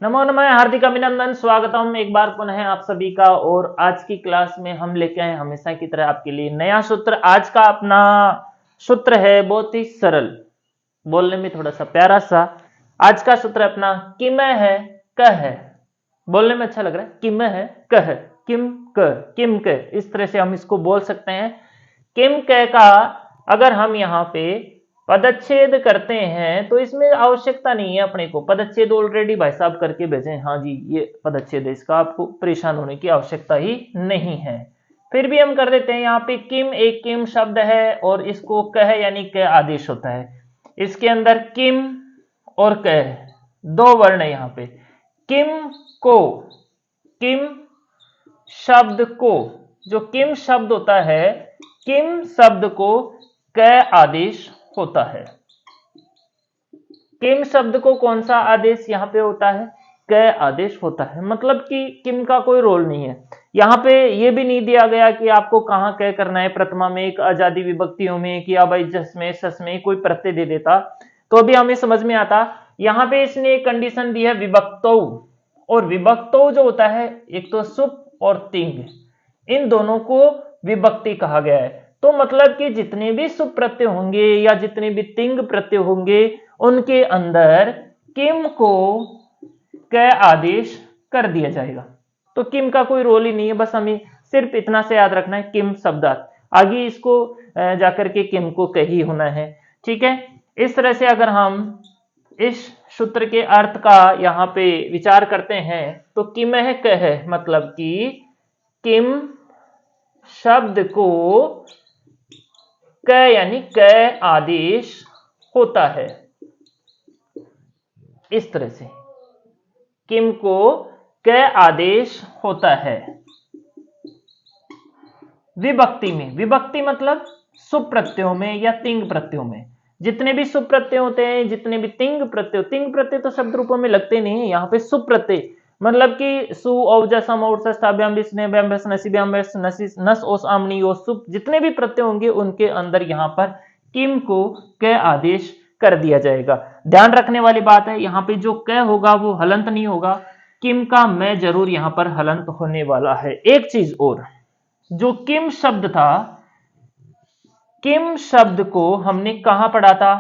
नमो नमः, हार्दिक अभिनंदन, स्वागतम एक बार पुनः आप सभी का। और आज की क्लास में हम लेके आए हमेशा की तरह आपके लिए नया सूत्र। आज का अपना सूत्र है बहुत ही सरल, बोलने में थोड़ा सा प्यारा सा। आज का सूत्र अपना किम है क है। बोलने में अच्छा लग रहा है, किम है क है, किम क, इस तरह से हम इसको बोल सकते हैं। किम क का अगर हम यहाँ पे पदच्छेद करते हैं तो इसमें आवश्यकता नहीं है अपने को। पदच्छेद ऑलरेडी भाई साहब करके भेजे, हाँ जी ये पदच्छेद है, इसका आपको परेशान होने की आवश्यकता ही नहीं है। फिर भी हम कर देते हैं। यहाँ पे किम एक किम शब्द है और इसको कह यानी क आदेश होता है। इसके अंदर किम और कह दो वर्ण है। यहाँ पे किम को, किम शब्द को, जो किम शब्द होता है, किम शब्द को क आदेश होता है। किम शब्द को कौन सा आदेश यहाँ पे होता है? क आदेश होता है। मतलब कि किम का कोई रोल नहीं है। यहाँ पे ये भी नहीं दिया गया कि आपको कहाँ क करना है, प्रथमा में, एक आजादी विभक्तियों में, कि या भाई जस में सस में कोई प्रत्यय दे देता तो अभी हमें समझ में आता। यहाँ पे इसने एक कंडीशन दी है विभक्तो, और विभक्तो जो होता है एक तो सुप और तिंग, इन दोनों को विभक्ति कहा गया है। तो मतलब कि जितने भी सुप प्रत्यय होंगे या जितने भी तिंग प्रत्यय होंगे उनके अंदर किम को क आदेश कर दिया जाएगा। तो किम का कोई रोल ही नहीं है, बस हमें सिर्फ इतना से याद रखना है, किम शब्दार्थ, आगे इसको जाकर के किम को क ही होना है। ठीक है, इस तरह से अगर हम इस सूत्र के अर्थ का यहाँ पे विचार करते हैं तो किम है क है, मतलब कि किम शब्द को क यानी क आदेश होता है। इस तरह से किम को क आदेश होता है। विभक्ति में, विभक्ति मतलब सुप प्रत्ययों में या तिंग प्रत्ययों में, जितने भी सुप प्रत्यय होते हैं, जितने भी तिंग प्रत्यय तो शब्द रूपों में लगते नहीं है। यहाँ पे सुप प्रत्यय मतलब कि सु औजा सम और सस्ताभ्याम विस्ने भ्याम भस नसीभ्याम भस नसिस नस ओस आमनी ओ सुप, जितने भी प्रत्यय होंगे उनके अंदर यहाँ पर किम को क आदेश कर दिया जाएगा। ध्यान रखने वाली बात है, यहाँ पे जो क होगा वो हलंत नहीं होगा, किम का मैं जरूर यहाँ पर हलंत होने वाला है। एक चीज और, जो किम शब्द था, किम शब्द को हमने कहां पढ़ा था?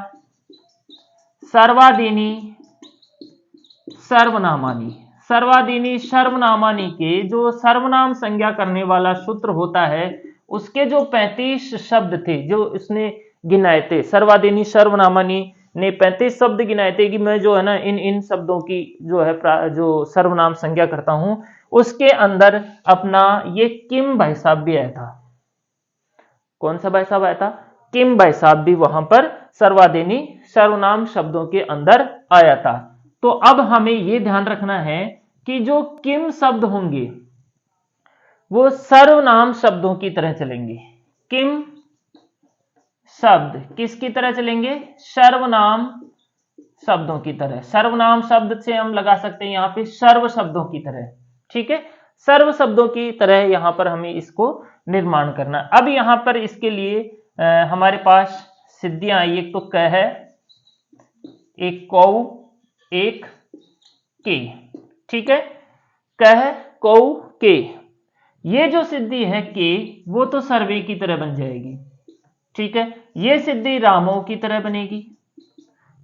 सर्वादीनी सर्वनामानी, सर्वादीनी सर्वनामानी के जो सर्वनाम संज्ञा करने वाला सूत्र होता है, उसके जो 35 शब्द थे जो इसने गिनाए थे, सर्वादीनी सर्वनामानी ने 35 शब्द गिनाए थे कि मैं जो है ना इन शब्दों की जो है जो सर्वनाम संज्ञा करता हूं, उसके अंदर अपना ये किम भाई साहब भी आया था। कौन सा भाई साहब आया था? किम भाई साहब भी वहां पर सर्वादीनी सर्वनाम शब्दों के अंदर आया था। तो अब हमें यह ध्यान रखना है कि जो किम शब्द होंगे वो सर्वनाम शब्दों की तरह चलेंगे। किम शब्द किसकी तरह चलेंगे? सर्वनाम शब्दों की तरह। सर्वनाम शब्द से हम लगा सकते हैं यहाँ पे सर्व शब्दों की तरह। ठीक है, सर्व शब्दों की तरह यहाँ पर हमें इसको निर्माण करना। अब यहाँ पर इसके लिए हमारे पास सिद्धियां आई, एक तो क है, एक कौ, एक के। ठीक है, कह कौ के, ये जो सिद्धि है के, वो तो सर्वे की तरह बन जाएगी। ठीक है, ये सिद्धि रामों की तरह बनेगी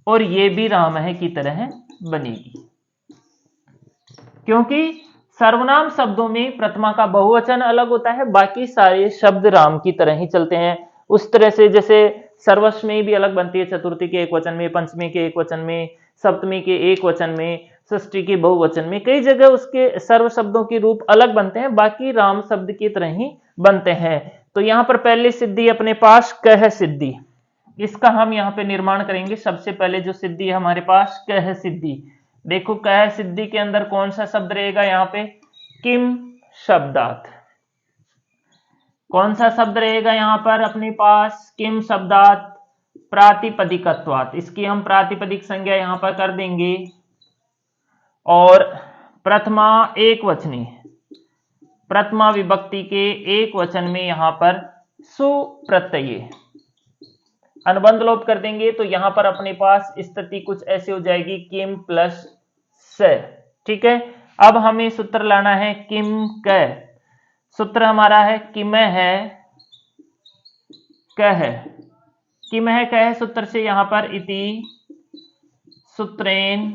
और ये भी राम है की तरह बनेगी, क्योंकि सर्वनाम शब्दों में प्रथमा का बहुवचन अलग होता है, बाकी सारे शब्द राम की तरह ही चलते हैं। उस तरह से जैसे सर्वस्वी भी अलग बनती है, चतुर्थी के एक वचन में, पंचमी के एक वचन में, सप्तमी के एक वचन में, षष्ठी के बहुवचन में, कई जगह उसके सर्व शब्दों के रूप अलग बनते हैं, बाकी राम शब्द की तरह ही बनते हैं। तो यहाँ पर पहली सिद्धि अपने पास कह सिद्धि, इसका हम यहाँ पे निर्माण करेंगे। सबसे पहले जो सिद्धि है हमारे पास कह सिद्धि। देखो कह सिद्धि के अंदर कौन सा शब्द रहेगा? यहाँ पे किम शब्दात। कौन सा शब्द रहेगा यहाँ पर अपने पास? किम शब्दात प्रातिपदिकत्वात्, इसकी हम प्रातिपदिक संज्ञा यहाँ पर कर देंगे। और प्रथमा एक वचनी, प्रथमा विभक्ति के एक वचन में यहाँ पर सुप्रत्यय अनुबंध लोप कर देंगे। तो यहां पर अपने पास स्थिति कुछ ऐसे हो जाएगी, किम प्लस स, ठीक है। अब हमें सूत्र लाना है किम क। सूत्र हमारा है किमह कह। किमह कह सूत्र से यहां पर इति सूत्रेन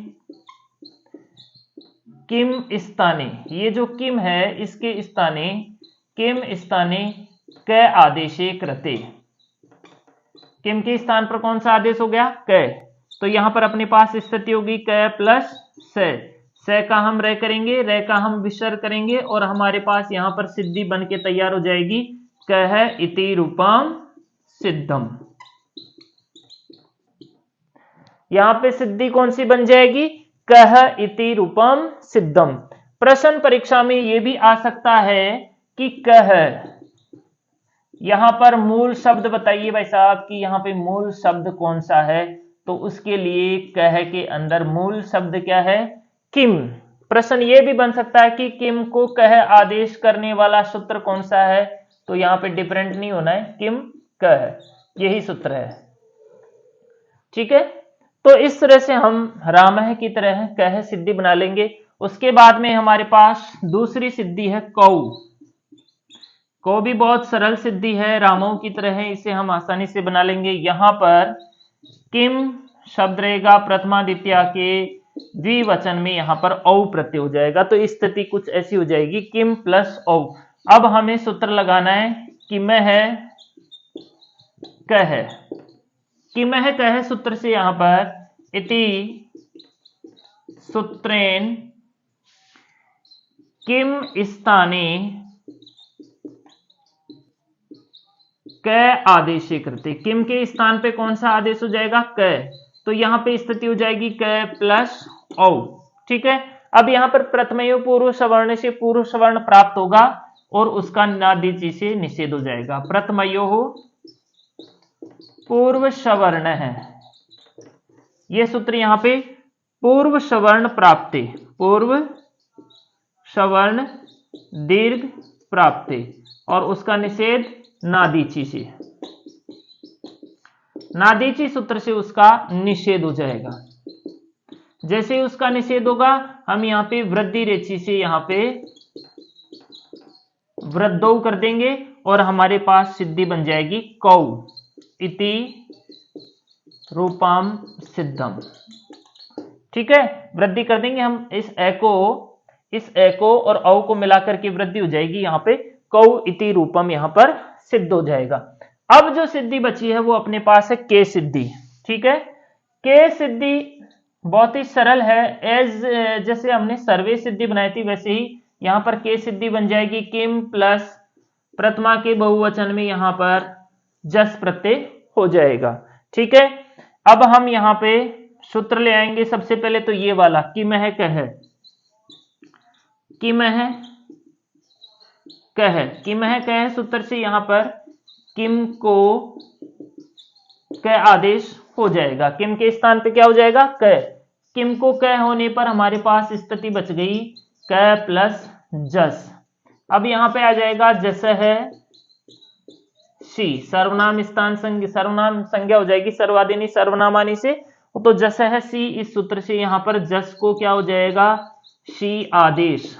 किम स्थाने, ये जो किम है इसके स्थाने किम स्थाने क आदेशे कृते। किम के स्थान पर कौन सा आदेश हो गया? क। तो यहां पर अपने पास स्थिति होगी क प्लस स का हम रे करेंगे, रे का हम विसर्ग करेंगे और हमारे पास यहां पर सिद्धि बन के तैयार हो जाएगी कह इति रूपम सिद्धम। यहां पे सिद्धि कौन सी बन जाएगी? कह इति रूपम सिद्धम। प्रश्न परीक्षा में यह भी आ सकता है कि कह, यहां पर मूल शब्द बताइए भाई साहब कि यहां पे मूल शब्द कौन सा है। तो उसके लिए कह के अंदर मूल शब्द क्या है? किम। प्रश्न ये भी बन सकता है कि किम को कह आदेश करने वाला सूत्र कौन सा है। तो यहां पे डिफरेंट नहीं होना है, किम कह यही सूत्र है। ठीक है, तो इस तरह से हम रामह की तरह कह सिद्धि बना लेंगे। उसके बाद में हमारे पास दूसरी सिद्धि है कौ। कौ भी बहुत सरल सिद्धि है, रामों की तरह है, इसे हम आसानी से बना लेंगे। यहां पर किम शब्द रहेगा प्रथमा द्वितीया के द्विवचन में, यहां पर औ प्रत्यय हो जाएगा। तो स्थिति कुछ ऐसी हो जाएगी किम प्लस औ। अब हमें सूत्र लगाना है किमह कह। किमह कह सूत्र से यहां पर इति सूत्रेन किम स्थाने क आदेशे कृते। किम के स्थान पे कौन सा आदेश हो जाएगा? क। तो यहां पे स्थिति हो जाएगी क प्लस औ। ठीक है, अब यहां पर प्रथमयो पूर्व सवर्ण से पूर्व सवर्ण प्राप्त होगा और उसका नादीची से निषेध हो जाएगा। प्रथमयो पूर्व सवर्ण है, यह सूत्र यहां पे पूर्व सवर्ण प्राप्ते, पूर्व सवर्ण दीर्घ प्राप्ते और उसका निषेध नादीची से। नादीची सूत्र से उसका निषेध हो जाएगा। जैसे ही उसका निषेध होगा हम यहां पे वृद्धि रेचि से यहां पे वृद्धौ कर देंगे और हमारे पास सिद्धि बन जाएगी कौ इति रूपम सिद्धम। ठीक है, वृद्धि कर देंगे हम इस ए को और औ को मिलाकर के वृद्धि हो जाएगी, यहां पे कौ इति रूपम यहां पर सिद्ध हो जाएगा। अब जो सिद्धि बची है वो अपने पास है के सिद्धि। ठीक है, के सिद्धि बहुत ही सरल है, जैसे हमने सर्वे सिद्धि बनाई थी वैसे ही यहां पर के सिद्धि बन जाएगी किम प्लस प्रथमा के बहुवचन में यहां पर जस प्रत्यय हो जाएगा। ठीक है, अब हम यहां पे सूत्र ले आएंगे। सबसे पहले तो ये वाला किमह कह, किमह कह, किमह कह सूत्र से यहां पर किम को क आदेश हो जाएगा। किम के स्थान पे क्या हो जाएगा? क। किम को क होने पर हमारे पास स्थिति बच गई क प्लस जस। अब यहां पे आ जाएगा जस है सी, सर्वनाम स्थान सर्वनाम संज्ञा हो जाएगी सर्वादिनी सर्वनामानी से। तो जस है सी, इस सूत्र से यहां पर जस को क्या हो जाएगा? सी आदेश।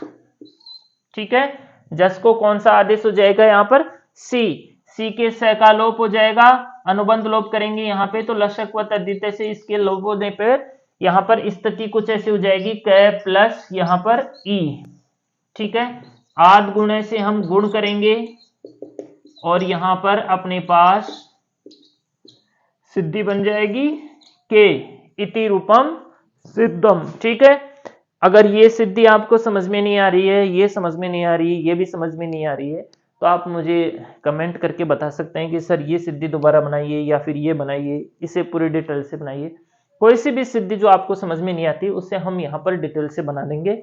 ठीक है, जस को कौन सा आदेश हो जाएगा? यहां पर सी। सी के स का लोप हो जाएगा, अनुबंध लोप करेंगे यहां पे, तो लशक व तद्धित से इसके लोप होने पर यहां पर स्थिति कुछ ऐसी हो जाएगी क प्लस यहां पर ई। ठीक है, आद गुणे से हम गुण करेंगे और यहां पर अपने पास सिद्धि बन जाएगी के इति रूपम सिद्धम। ठीक है, अगर ये सिद्धि आपको समझ में नहीं आ रही है, ये समझ में नहीं आ रही है, ये भी समझ में नहीं आ रही है, तो आप मुझे कमेंट करके बता सकते हैं कि सर ये सिद्धि दोबारा बनाइए या फिर ये बनाइए, इसे पूरी डिटेल से बनाइए। कोई सी भी सिद्धि जो आपको समझ में नहीं आती उससे हम यहाँ पर डिटेल से बना देंगे।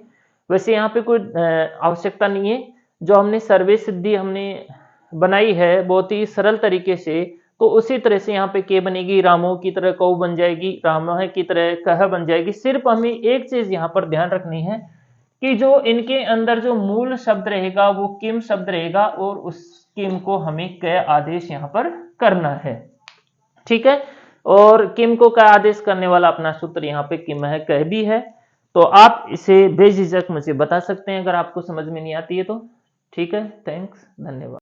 वैसे यहाँ पे कोई आवश्यकता नहीं है, जो हमने सर्वे सिद्धि हमने बनाई है बहुत ही सरल तरीके से, तो उसी तरह से यहाँ पे के बनेगी, रामो की तरह कौ बन जाएगी, रामह की तरह कह बन जाएगी। सिर्फ हमें एक चीज यहाँ पर ध्यान रखनी है कि जो इनके अंदर जो मूल शब्द रहेगा वो किम शब्द रहेगा और उस किम को हमें क आदेश यहाँ पर करना है। ठीक है, और किम को क आदेश करने वाला अपना सूत्र यहाँ पे किमह कह भी है। तो आप इसे बेझिझक मुझे बता सकते हैं अगर आपको समझ में नहीं आती है तो। ठीक है, थैंक्स, धन्यवाद।